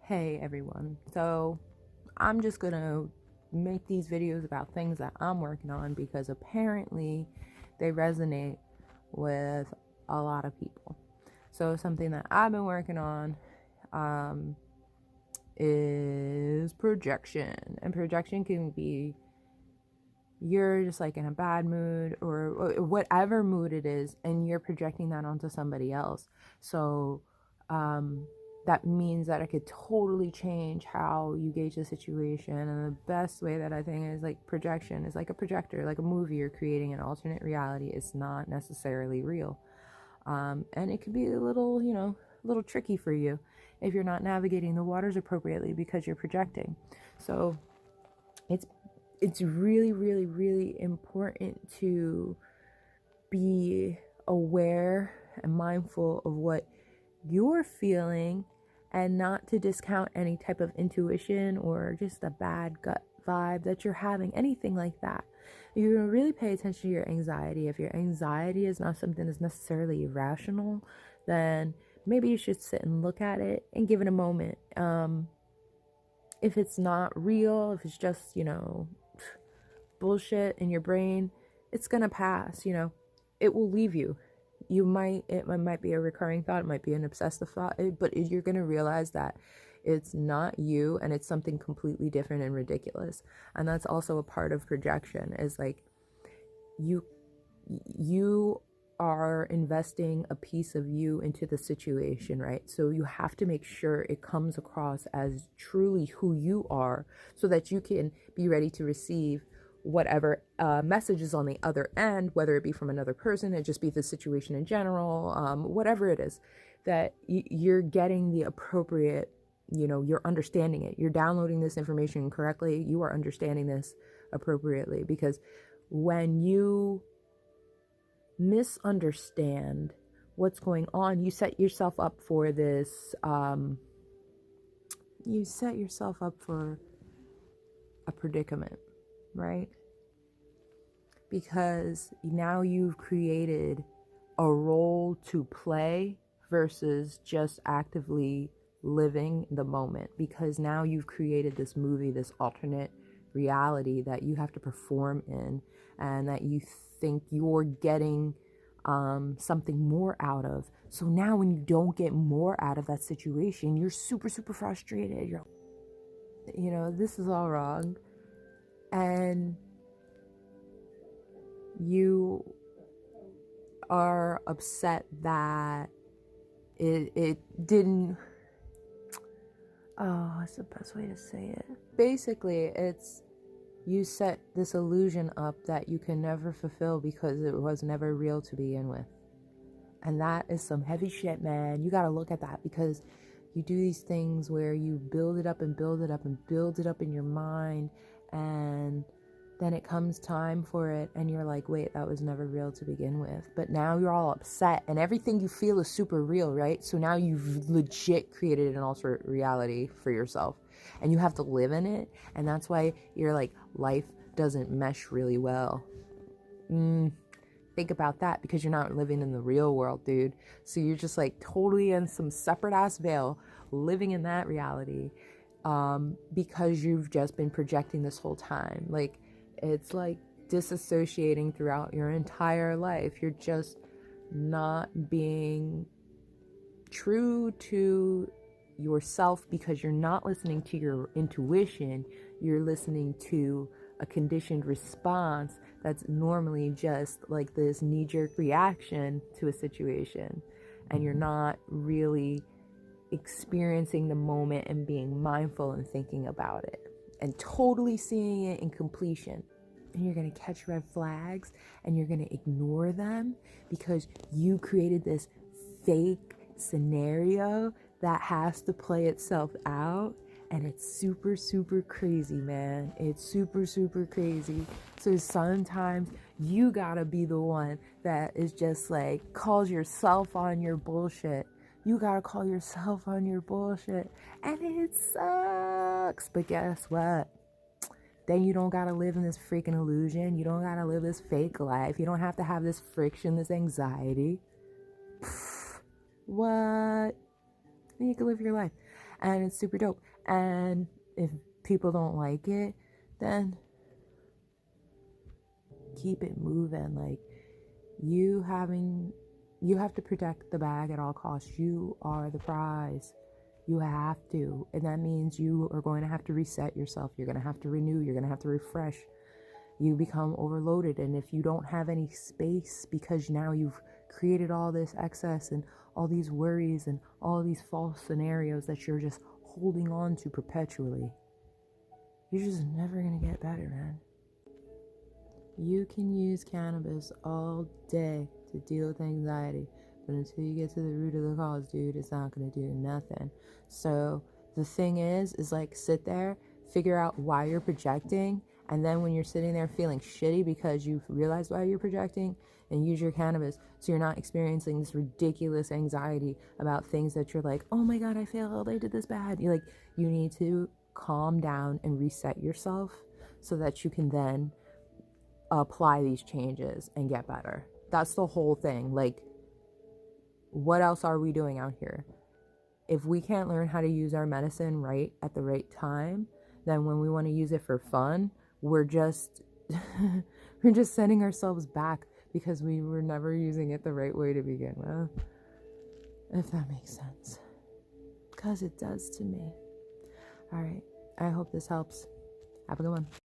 Hey everyone, so I'm just gonna make these videos about things that I'm working on because apparently they resonate with a lot of people. So something that I've been working on is projection, and projection can be you're just like in a bad mood or whatever mood it is, and you're projecting that onto somebody else. So that means that it could totally change how you gauge the situation. And the best way that I think is like projection is like a projector, like a movie. You're creating an alternate reality. It's not necessarily real. And it could be a little, a little tricky for you if you're not navigating the waters appropriately because you're projecting. So it's really, really, really important to be aware and mindful of what you're feeling and not to discount any type of intuition or just a bad gut vibe that you're having, anything like that. You're going to really pay attention to your anxiety. If your anxiety is not something that's necessarily irrational, then maybe you should sit and look at it and give it a moment. If it's not real, if it's just, bullshit in your brain, it's going to pass, it will leave you. It might be a recurring thought, it might be an obsessive thought, but you're going to realize that it's not you and it's something completely different and ridiculous. And that's also a part of projection, is like you are investing a piece of you into the situation, right? So you have to make sure it comes across as truly who you are so that you can be ready to receive whatever messages on the other end, whether it be from another person, it just be the situation in general, whatever it is, that you're getting the appropriate, you're understanding it. You're downloading this information correctly. You are understanding this appropriately, because when you misunderstand what's going on, you set yourself up for this, you set yourself up for a predicament, right? Because now you've created a role to play versus just actively living the moment, because now you've created this movie, this alternate reality that you have to perform in, and that you think you're getting something more out of. So now when you don't get more out of that situation, you're super, super frustrated. This is all wrong. And you are upset that it didn't, what's the best way to say it? Basically, it's you set this illusion up that you can never fulfill because it was never real to begin with. And that is some heavy shit, man. You gotta look at that, because you do these things where you build it up and build it up and build it up in your mind, and then it comes time for it and you're like, wait, that was never real to begin with. But now you're all upset and everything you feel is super real, right? So now you've legit created an alternate reality for yourself and you have to live in it. And that's why you're like, life doesn't mesh really well. Think about that, because you're not living in the real world, dude. So you're just like totally in some separate ass veil, living in that reality, because you've just been projecting this whole time. Like, it's like disassociating throughout your entire life. You're just not being true to yourself because you're not listening to your intuition. You're listening to a conditioned response that's normally just like this knee-jerk reaction to a situation, and you're not really experiencing the moment and being mindful and thinking about it and totally seeing it in completion. And you're going to catch red flags and you're going to ignore them because you created this fake scenario that has to play itself out. And it's super, super crazy, man. It's super, super crazy. So sometimes you gotta be the one that is just like, calls yourself on your bullshit. You gotta call yourself on your bullshit. And it sucks. But guess what? Then you don't gotta live in this freaking illusion. You don't gotta live this fake life. You don't have to have this friction, this anxiety. What? You can live your life. and it's super dope. And if people don't like it, then keep it moving. Like, you have to protect the bag at all costs. You are the prize. You have to. And that means you are going to have to reset yourself. You're going to have to renew. You're going to have to refresh. You become overloaded. And if you don't have any space because now you've created all this excess and all these worries and all these false scenarios that you're just holding on to perpetually, you're just never going to get better, man. You can use cannabis all day to deal with anxiety, but until you get to the root of the cause, dude, it's not going to do nothing. So the thing is like, sit there, figure out why you're projecting, and then when you're sitting there feeling shitty because you've realized why you're projecting, and use your cannabis so you're not experiencing this ridiculous anxiety about things that you're like, oh my god, I failed, I did this bad. You need to calm down and reset yourself so that you can then apply these changes and get better. That's the whole thing. Like, what else are we doing out here? If we can't learn how to use our medicine right at the right time, then when we want to use it for fun, we're just we're just sending ourselves back because we were never using it the right way to begin with. If that makes sense. Because it does to me. All right. I hope this helps. Have a good one.